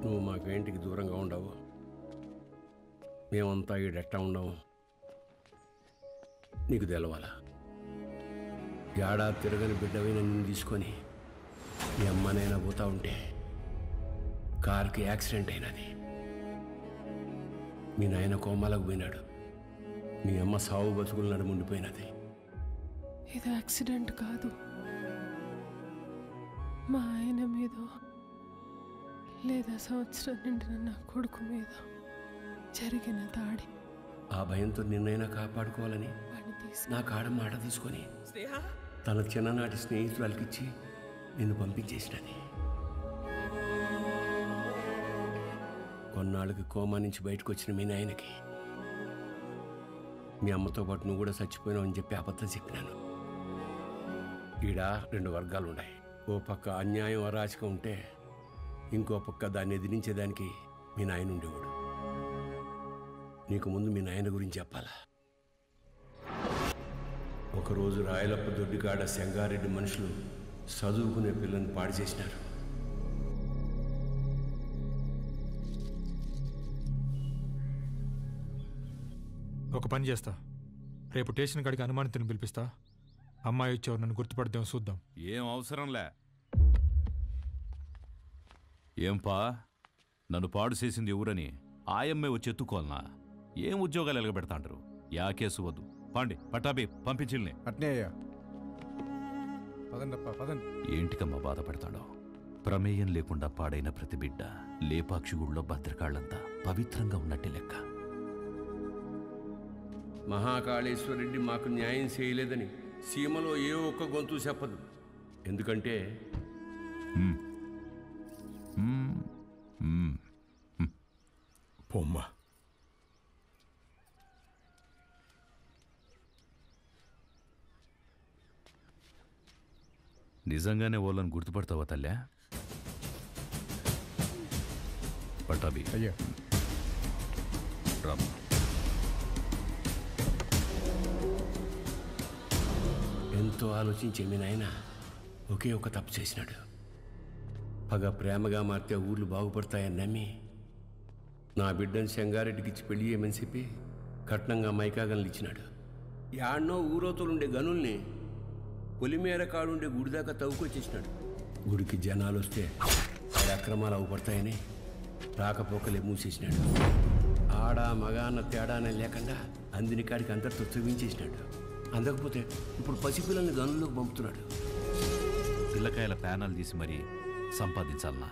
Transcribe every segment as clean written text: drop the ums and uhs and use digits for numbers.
నువ్వు మాకు ఇంటికి దూరంగా ఉండవు, మేమంతా ఈడెట్టా ఉండవు నీకు తెలవాలా. ఏడాది తిరగని బిడ్డవైన నిన్ను తీసుకొని మీ అమ్మనైనా పోతా ఉంటే కార్కి యాక్సిడెంట్ అయినది. మీ నాయన కోమాలకు పోయినాడు, మీ అమ్మ సావు బతుకులు నడుముండిపోయినది. ఇది యాక్సిడెంట్ కాదు, మా ఆయన మీద లేదా సంవత్సరం నిండిన నా కొడుకు మీద జరిగిన దాడి. ఆ భయంతో నిన్నైనా కాపాడుకోవాలని నా కాడ మాట తీసుకొని తన చిన్ననాటి స్నేహితురాలకిచ్చి నిన్ను పంపించేసినది. కొన్నాళ్ళకి కోమా నుంచి బయటకు వచ్చిన మీ నాయనకి మీ అమ్మతో పాటు నువ్వు కూడా చచ్చిపోయినావు అని చెప్పి అబద్ధం చెప్పినాను. ఈడ 2 వర్గాలు ఉన్నాయి. ఓ పక్క అన్యాయం అరాచకం ఉంటే ఇంకో పక్క దాన్ని ఎదిరించేదానికి మీ నాయన ఉండేవాడు. నీకు ముందు మీ నాయన గురించి చెప్పాలా. ఒకరోజు రాయలప్ప దొడ్డికాడ సెంగారెడ్డి మనుషులు చదువుకునే పిల్లల్ని పాడు చేసినారు. ఒక పని చేస్తా, రేపు స్టేషన్ కాడికి అనుమానితుని పిలిపిస్తా. అమ్మాయి వచ్చేవారు నన్ను గుర్తుపడదేమో చూద్దాం. ఏం అవసరంలే. ఏంపా నన్ను పాడు చేసింది ఎవరని ఆయమ్మే వచ్చి ఎత్తుకోవాలనా? ఏం ఉద్యోగాలు ఎలగబెడతాంటారు? యా కేసు వద్దు, పాండి పట్టాబి పంపించిల్ని. అట్నే అయ్యా, పదండప్పా పదండి. ఏంటికమ్మా బాధపడతాడో? ప్రమేయం లేకుండా పాడైన ప్రతి బిడ్డ లేపాక్షి గుళ్ళో భద్రకాళ్లంతా పవిత్రంగా ఉన్నట్టే లెక్క. మహాకాళేశ్వరరెడ్డి మాకు న్యాయం చేయలేదని సీమలో ఏ ఒక్క గొంతు చెప్పదు. ఎందుకంటే పొమ్మ నిజంగానే వాళ్ళని గుర్తుపడతావా తల్లా? పట్టాబి అయ్యా రామ్. ఎంతో ఆలోచించే మీ నాయన ఒకే ఒక తప్పు చేసినాడు. పగ ప్రేమగా మారితే ఊర్లు బాగుపడతాయని నమ్మి నా బిడ్డను సెంగారెడ్డికి ఇచ్చి పెళ్లి చేయమని చెప్పి కట్నంగా మైకాగన్లు ఇచ్చినాడు. యాడ్నో ఊరోతలుండే గనుల్ని పొలిమేర కాడుండే గుడి దాకా తవ్వుకొచ్చేసినాడు. గుడికి జనాలు వస్తే ఆడ అక్రమాలు అవుపడతాయని రాకపోకలే మూసేసినాడు. ఆడ మగ అన్న తేడానే లేకుండా అందిని కాడికి అందరితో చూపించేసినాడు. అందకపోతే ఇప్పుడు పసిపిల్లల్ని గనుల్లోకి పంపుతున్నాడు. పిల్లకాయల ప్యానాలు తీసి మరీ సంపాదించాలనా?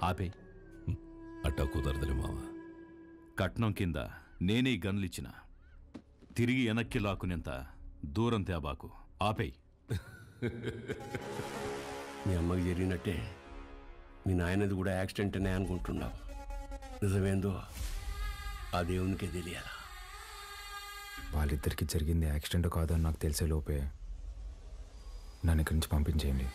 ఆపే. అట్టా కుదరదులే మావా. కట్నం కింద నేనే గన్లిచ్చిన, తిరిగి వెనక్కి లాక్కునేంత దూరం తేబాకు. ఆపేయ్. మీ అమ్మకి జరిగినట్టే మీ నాయనది కూడా యాక్సిడెంట్ అనే అనుకుంటున్నావు. నిజమేందో ఆ దేవునికే తెలియాలా. వాళ్ళిద్దరికి జరిగింది యాక్సిడెంట్ కాదని నాకు తెలిసే లోపే నన్ను ఇక్కడి నుంచి పంపించేయండి.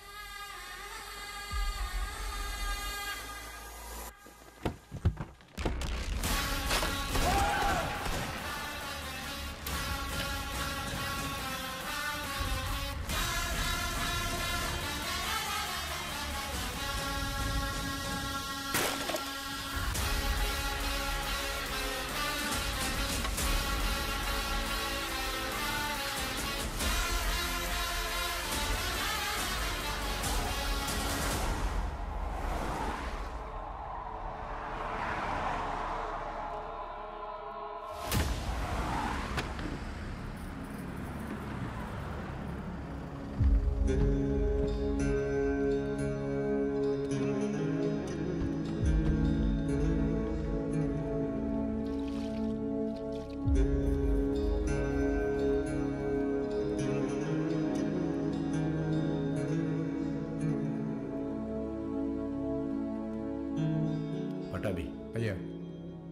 పటాబి అయ్యా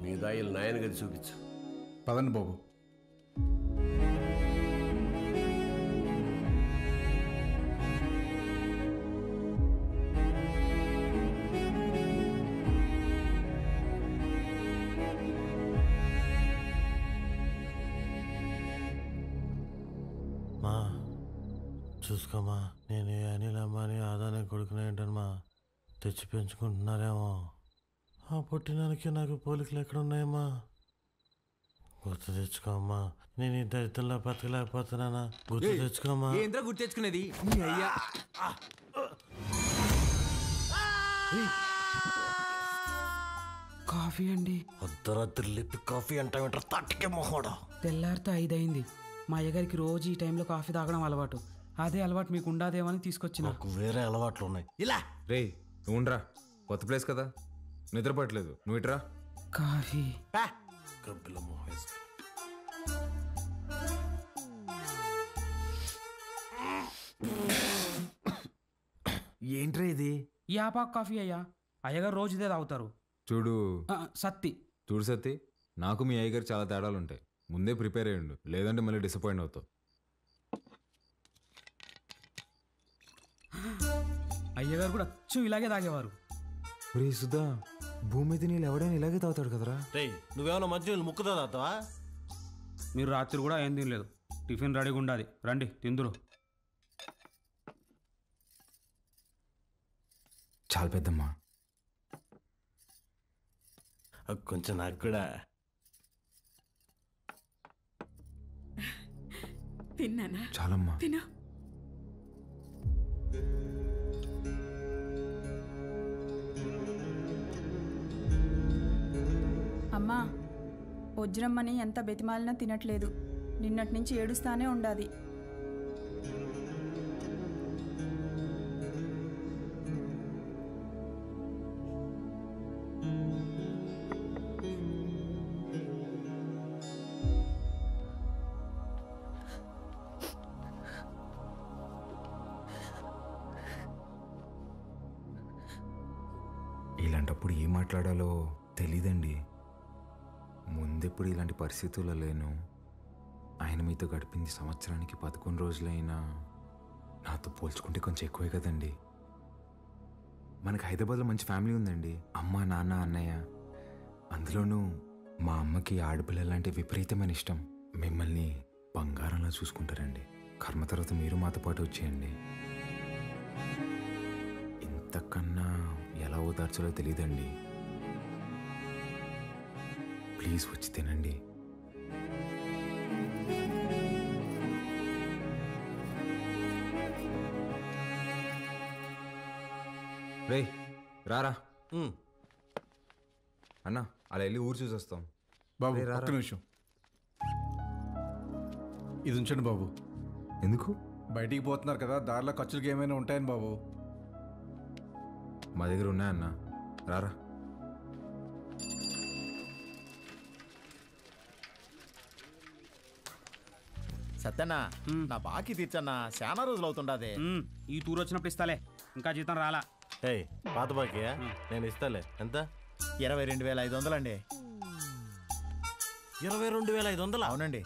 మీ దాయిలు నాయన గది చూపించు. పదండి బాబు. మా చూసుకోమా, నేను అనిల్ అమ్మాని ఆదానే కొడుకునే ఏంటమ్మా తెచ్చి పెంచుకుంటున్నారేమో. ఆ పుట్టినానికి నాకు పోలికలు ఎక్కడ ఉన్నాయమ్మా? గుర్తు తెచ్చుకోమ్మా. నేను ఈ దరిద్రంలో బతకలేకపోతున్నానా? గుర్తు తెచ్చుకోమ్మా. ఏంద్రా గుర్తు తెచ్చుకునేది? నీ అయ్యా కాఫీ అండి. అర్ధరాత్రి లేపి కాఫీ అంటావేంటారు? తట్టుకే మొహోడా. తెల్లారితో 5 అయింది. మా అయ్యగారికి రోజు ఈ టైంలో కాఫీ తాగడం అలవాటు. అదే అలవాటు మీకు ఉండాదేమని తీసుకొచ్చిన. నాకు వేరే అలవాట్లు ఉన్నాయి. ఇలా రే నువ్వురా, కొత్త ప్లేస్ కదా, నిద్రపట్టలేదు. నువ్వు ఇట్రా. కాఫీ గబ్బిల మొహం వేసుకొని. ఏంట్రా ఇది? ఈ ఆపాకు కాఫీ అయ్యా. అయ్యగారు రోజు ఇదే తాగుతారు. చూడు సత్తి. చూడు సత్తి, నాకు మీ అయ్యగారు చాలా తేడాలు ఉంటాయి. ముందే ప్రిపేర్ అయ్యండు, లేదంటే మళ్ళీ డిసప్పాయింట్ అవుతావు. అయ్యగారు కూడా అచ్చు ఇలాగే తాగేవారు. రే సుధా, భూమి మీద నీళ్ళు ఎవడైనా ఇలాగే తాగుతాడు కదరా? రే నువ్వేమన్నా మధ్య ముక్కుతా తాగుతావా? మీరు రాత్రి కూడా ఏం తినలేదు. టిఫిన్ రెడీగా ఉండాలి, రండి తిందురు. చాలా పెద్దమ్మా. కొంచెం నాకు కూడా. తిన్నానా? చాలమ్మా. తిను. అమ్మా, వజ్రమ్మని ఎంత బెతిమాలినా తినట్లేదు. నిన్నటి నుంచి ఏడుస్తానే ఉండాది. ఇలాంటప్పుడు ఏం మాట్లాడాలో తెలీదండి. ముందెప్పుడు ఇలాంటి పరిస్థితుల్లో లేను. ఆయన మీతో గడిపింది సంవత్సరానికి 11 రోజులైనా నాతో పోల్చుకుంటే కొంచెం ఎక్కువే కదండి. మనకు హైదరాబాద్లో మంచి ఫ్యామిలీ ఉందండి. అమ్మ, నాన్న, అన్నయ్య. అందులోనూ మా అమ్మకి ఆడపిల్లలంటే విపరీతమైన ఇష్టం. మిమ్మల్ని బంగారంలా చూసుకుంటారండి. కర్మ తర్వాత మీరు మాతో పాటు వచ్చేయండి. ఇంతకన్నా ఎలా ఓదార్చాలో తెలియదండి. ప్లీజ్ వచ్చి తినండి. రే రారా అన్నా, అలా వెళ్ళి ఊరు చూసి వస్తాం. బాబు రే, రారా. ఒక్క నిమిషం ఇది ఉంచండి బాబు. ఎందుకు? బయటికి పోతున్నారు కదా, దారిలో ఖర్చులకి ఏమైనా ఉంటాయని బాబు. మా దగ్గర ఉన్నాయన్నా, రారా. సత్యన్నా, నా బాకీ తీర్చన్నా, చాలా రోజులు అవుతుండదే. ఈ టూర్ వచ్చినప్పుడు ఇస్తాలే, ఇంకా జీతం రాలా. ఏయ్ పాత బాకీయా? నేను ఇస్తాలే. ఎంత? 22,500 అండి. 22,500? అవునండి.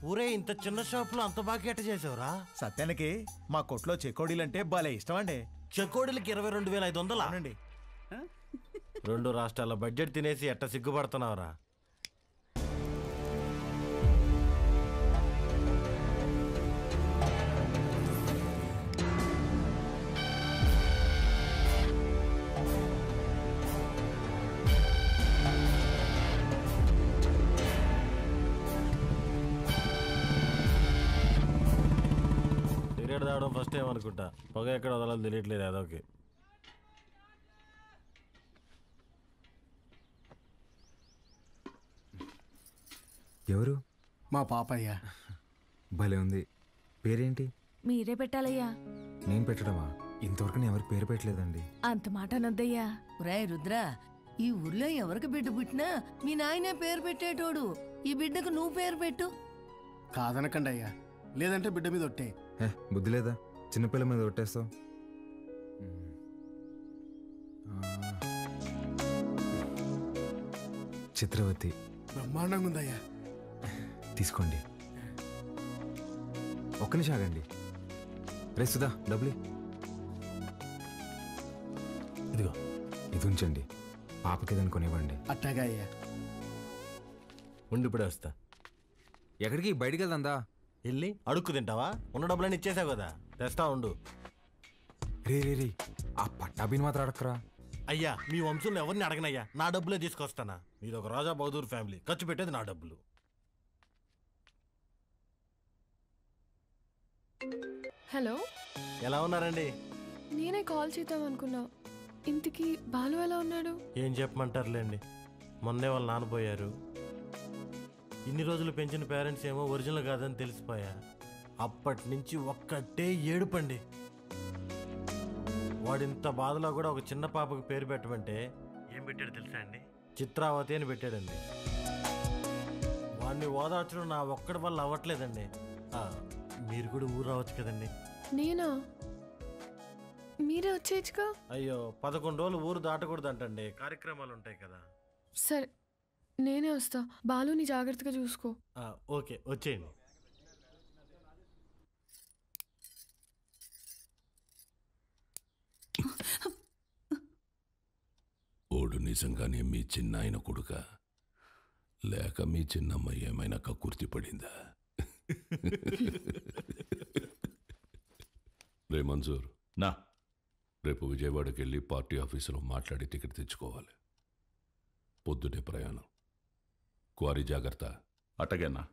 ఊరే ఇంత చిన్న షాపులో అంత బాకీ ఎట్ట చేసావురా? సత్యానికి మా కొట్లో చెకోడీలంటే భలే ఇష్టం అండి. చెకోడీలకి 22,500? అవునండి. 2 రాష్ట్రాల బడ్జెట్ తినేసి ఎట్ట సిగ్గుపడుతున్నావురా? సిగరెట్ తాగడం ఫస్ట్ టైం అనుకుంటా. పొగ ఎక్కడ వదలాలి తెలియట్లేదు అదొకే. ఎవరు? మా పాపయ్య. భలే ఉంది. పేరేంటి? మీరే పెట్టాలయ్యా. నేను పెట్టడమా? ఇంతవరకు నేను ఎవరికి పేరు పెట్టలేదండి. అంత మాట అనొద్దయ్యా. రాయ్ రుద్ర, ఈ ఊర్లో ఎవరికి బిడ్డ పుట్టినా మీ నాయనే పేరు పెట్టేటోడు. ఈ బిడ్డకు నువ్వు పేరు పెట్టు. కాదనకండి అయ్యా, లేదంటే బిడ్డ మీద ఒట్టే. బుద్ధి లేదా? చిన్నపిల్ల మీద కొట్టేస్తావు. చిత్రవతి. బ్రహ్మాండంగా ఉందయ్యా. తీసుకోండి. ఒక్క నిమిషం ఆగండి. రే సుధా, డబ్బులు ఇదిగో. ఇది ఉంచండి, పాపకి ఏదైనా కొనివ్వండి. అట్టాగా అయ్యా. ఉండి ఇప్పుడే వస్తా. ఎక్కడికి? బయటికి వెళ్దా? వెళ్ళి అడుక్కు తింటావా? ఉన్న డబ్బులన్నీ ఇచ్చేసావు కదా, తెస్తా ఉండు. రే రే రే, ఆ పట్టాబీని మాత్రం అడక్కరా. అయ్యా మీ వంశంలో ఎవరిని అడగనయ్యా, నా డబ్బులే తీసుకొస్తానా. మీది ఒక రాజా బహదూర్ ఫ్యామిలీ, ఖర్చు పెట్టేది నా డబ్బులు. హలో, ఎలా ఉన్నారండి? నేనే కాల్ చేద్దాం అనుకున్నా. ఇంటికి బాలు ఎలా ఉన్నాడు? ఏం చెప్పమంటారులేండి, మొన్నే వాళ్ళు నాన్నపోయారు. ఇన్ని రోజులు పెంచిన పేరెంట్స్ ఏమో ఒరిజినల్ కాదని తెలిసిపోయా. అప్పటి నుంచి ఒక్కటే ఏడుపండి. వాడింత బాధలో కూడా ఒక చిన్న పాపకు పేరు పెట్టమంటే ఏం పెట్టాడు తెలుసా అండి? చిత్రావతి అని పెట్టాడండి. వాడిని ఓదార్చడం నా ఒక్కడి వల్ల అవ్వట్లేదండి. మీరు కూడా ఊరు రావచ్చు కదండి. నేనా? మీరే వచ్చేయచ్చుగా. అయ్యో 11 రోజులు ఊరు దాటకూడదు అంటండి, కార్యక్రమాలు ఉంటాయి కదా. సరే నేనే వస్తా, బాలుని జాగ్రత్తగా చూసుకో. ఓకే, వచ్చేయండి. ఓడు నిజంగానే మీ చిన్నాయన కొడుక, లేక మీ చిన్నమ్మ ఏమైనా కక్కుర్తి పడిందా? రే మంజూర్, నా రేపు విజయవాడకి వెళ్ళి పార్టీ ఆఫీసులో మాట్లాడి టికెట్ తెచ్చుకోవాలి. పొద్దుటే ప్రయాణం. క్వారీ జాగ్రత్త. అట్టగన్నా.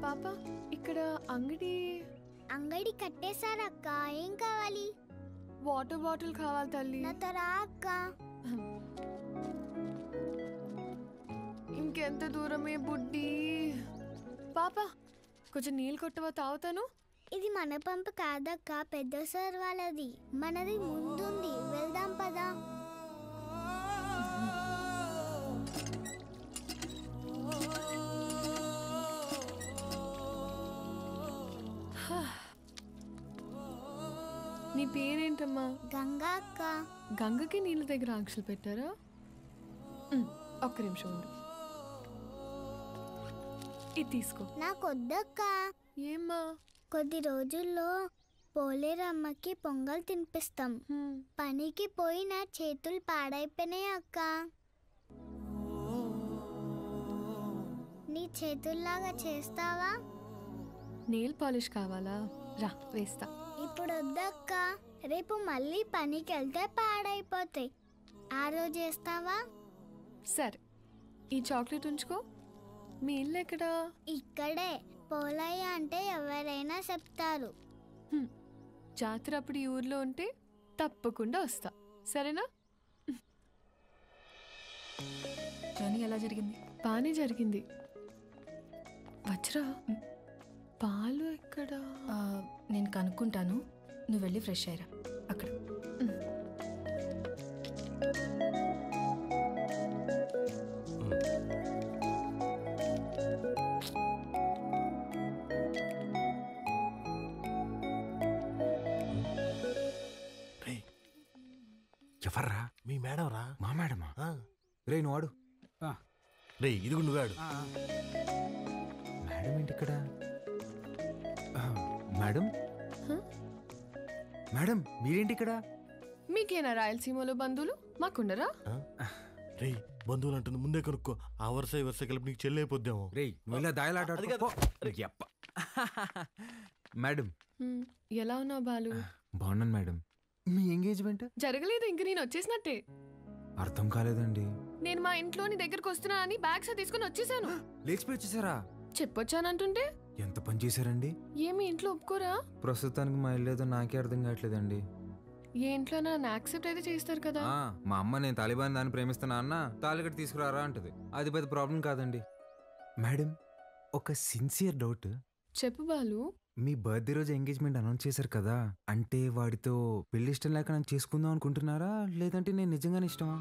పాప, ఇక్కడ అంగడి కట్టేశారక్క. ఏం కావాలి? వాటర్ బాటిల్ కావాలి తల్లి. నాతో రా అక్క. ఇంకెంత దూరమే బుడ్డి. పాప, కొంచెం నీళ్ళు కొట్టవా, తాగుతాను. ఇది మన పంపు కాదక్క, పెద్ద సార్ వాళ్ళది. మనది ముందుంది, వెళ్దాం పదా. నీ పేరేంటమ్మా? గంగా అక్క. గంగకి నీళ్ళ దగ్గర ఆంక్షలు పెట్టారా? ఒక్క నిమిషం ఉండు, ఇది తీసుకో. నాకు వద్దక్క. ఏమ్మా? కొద్ది రోజుల్లో పోలేరమ్మకి పొంగల్ తినిపిస్తాం. పనికి పోయి నా చేతులు పాడైపోయినాయి అక్క. నీ చేతుల్లాగా చేస్తావా? నెయిల్ పాలిష్ కావాలా? రా వేస్తా. ఇప్పుడు వద్దక్క, రేపు మళ్ళీ పనికి వెళ్తే పాడైపోతాయి. ఆ రోజు చేస్తావా? సరే, ఈ చాక్లెట్ ఉంచుకో. మీ ఇల్లు ఎక్కడా? ఇక్కడే. పోలయ్య అంటే ఎవరైనా చెప్తారు. జాతర అప్పుడు ఈ ఊర్లో ఉంటే తప్పకుండా వస్తా, సరేనా? జర్నీ ఎలా జరిగింది? బాగానే జరిగింది. వజ్రా, పాలు ఎక్కడా? నేను కనుక్కుంటాను, నువ్వు వెళ్ళి ఫ్రెష్ అయ్యరా అక్కడ. ఎవర్రా? మీ మేడం రా. మా మేడమా? రే నువ్వు ఆడు. రే ఇది నువ్వు ఆడు. మేడం ఏంటి ఇక్కడ? మేడం మేడం మీరేంటి ఇక్కడ? మీకేనా రాయలసీమలో బంధువులు? మాకుండరా? రే బంధువులు అంటుంది, ముందే కనుక్కో. ఆ వరుస ఈ వరుస కలిపి నీకు చెల్లి అయిపోద్దాము. రే నువ్వు ఇలా దాయలాట. మేడం ఎలా ఉన్నావు బాలు? బాగున్నాను మేడం. మీ ఎంగేజ్మెంట్ జరగలేదు, ఇంక నేను వచ్చేసినట్టే. అర్థం కాలేదండి. నేను మా ఇంట్లో నీ దగ్గరకు వస్తున్నా అని బ్యాగ్స్ తీసుకుని వచ్చేసాను. లేచిపోయి వచ్చేసారా? చెప్పొచ్చానంటుంటే ఎంత పని చేశారండి? ఏమి ఇంట్లో ఒప్పుకోరా? ప్రస్తుతానికి మా ఇల్లు ఏదో నాకే అర్థం కావట్లేదండి. ఏ ఇంట్లో నన్ను యాక్సెప్ట్ అయితే చేస్తారు కదా. మా అమ్మ నేను తాలిబాన్ దాన్ని ప్రేమిస్తున్నా అన్న తాలిగట్టు తీసుకురారా అంటది. అది పెద్ద ప్రాబ్లం కాదండి. మేడం ఒక సిన్సియర్ డౌట్. చెప్పు బాలు. మీ బర్త్డే రోజు ఎంగేజ్మెంట్ అనౌన్స్ చేశారు కదా, అంటే వాడితో పెళ్లి ఇష్టం లేక నన్ను చేసుకుందాం అనుకుంటున్నారా, లేదంటే నేను నిజంగానే ఇష్టమా?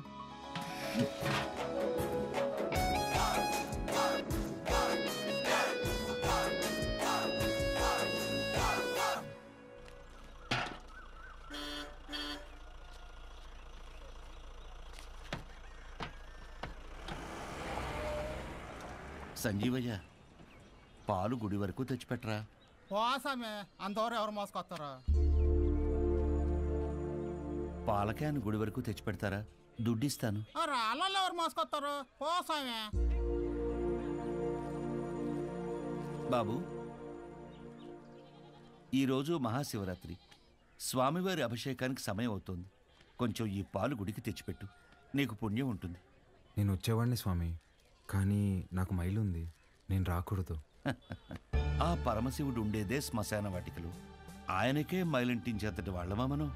సంజీవయ్య, పాలు గుడి వరకు తెచ్చిపెట్టరా. పోసామే, అంతవరకు ఎవరు మోసుకొస్తారా? పాల క్యాన్ గుడి వరకు తెచ్చిపెడతారా? దుడ్డిస్తాను. రాళ్ళల్లో ఎవరు మోసుకొస్తారు పోసామే. బాబు, ఈరోజు మహాశివరాత్రి, స్వామివారి అభిషేకానికి సమయం అవుతోంది. కొంచెం ఈ పాలు గుడికి తెచ్చిపెట్టు, నీకు పుణ్యం ఉంటుంది. నేను వచ్చేవాడిని స్వామి, కానీ నాకు మైలుంది, నేను రాకూడదు. ఆ పరమశివుడు ఉండేదే శ్మశాన వాటికలు. ఆయనకే మైలింటించేంతటి వాళ్ళమా మనం?